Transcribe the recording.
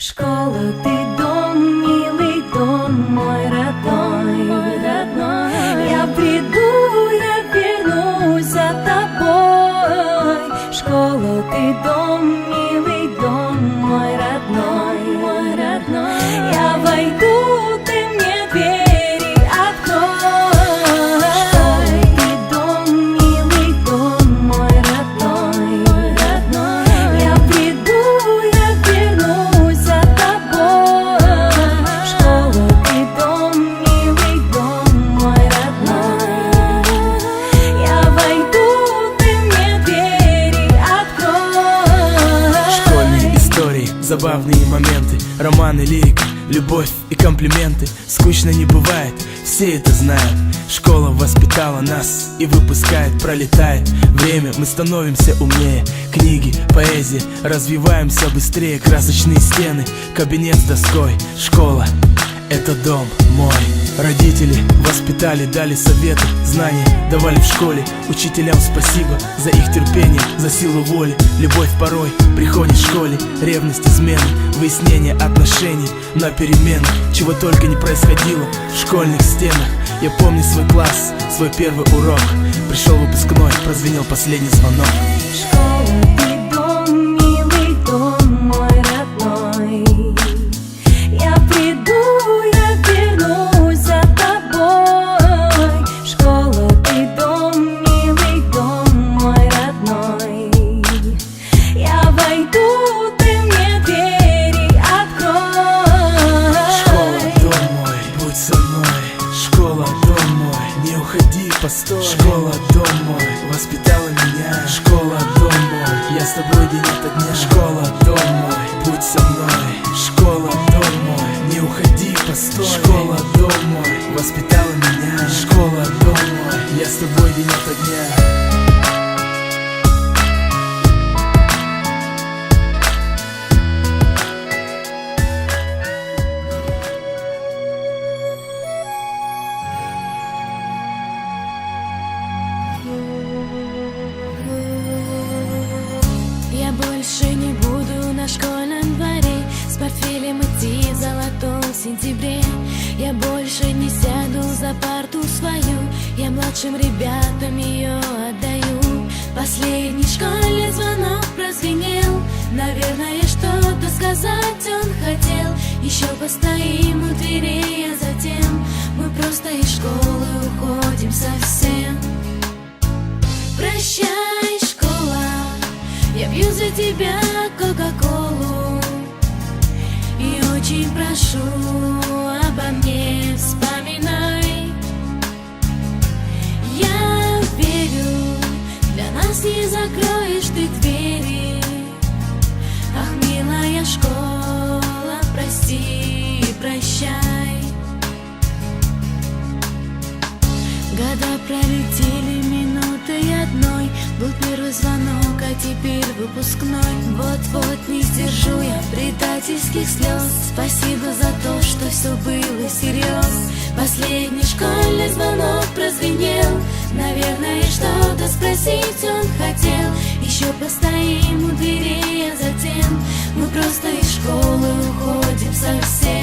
Школа, ты дом, милый дом, мой родной, Я приду, я вернусь за тобой. Школа, ты дом, милый дом, мой родной, Я войду, ты мне двери открой. Школа, ты дом, милый дом, мой родной, Я приду, я вернусь за тобой. Школа, ты дом, милый дом, мой родной, Я войду, ты мне двери открой. Школьные истории, забавные моменты, романы, лирика, любовь и комплименты. Скучно не бывает, все это знают. Школа воспитала нас и выпускает, пролетает время, мы становимся умнее. Книги, поэзия, развиваемся быстрее. Красочные стены, кабинет с доской. Школа — это дом мой. Родители воспитали, дали советы, знания давали в школе. Учителям спасибо за их терпение, за силу воли. Любовь порой приходит в школе, ревность, измены, выяснение отношений на переменах. Чего только не происходило в школьных стенах. Я помню свой класс, свой первый урок. Пришел выпускной, прозвенел последний звонок. Школа, ты дом, милый дом, мой родной, Я приду, я вернусь за тобой. Школа, ты дом, милый дом, мой родной, Я войду, ты мне двери открой. Школа, дом мой, будь со мной. Школа, дом мой, не уходи, постой. Школа, дом мой, воспитала меня. Школа, дом мой, я с тобой день ото дня. Школа, дом мой, будь со мной. Школа, дом мой, не уходи, постой. Школа, дом мой, воспитала меня. Школа, дом мой, я с тобой день ото дня. Я больше не буду на школьном дворе с портфелем идти в золотом сентябре. Я больше не сяду за парту свою, я младшим ребятам ее отдаю. Последний школьный звонок прозвенел, наверное, что-то сказать он хотел. Еще постоим у дверей, а затем мы просто из школы уходим совсем. Прощай, школа, я пью за тебя кока-колу и очень прошу, обо мне вспоминай. Я верю, для нас не закроешь ты двери. Ах, милая школа, прости и прощай. Года пролетели минутой одной, был первый звонок, а теперь выпускной. Вот-вот не сдержу я предательских слез. Спасибо за то, что все было всерьез. Последний школьный звонок прозвенел, наверное, что-то спросить он хотел. Еще постоим у дверей, а затем мы просто из школы уходим совсем.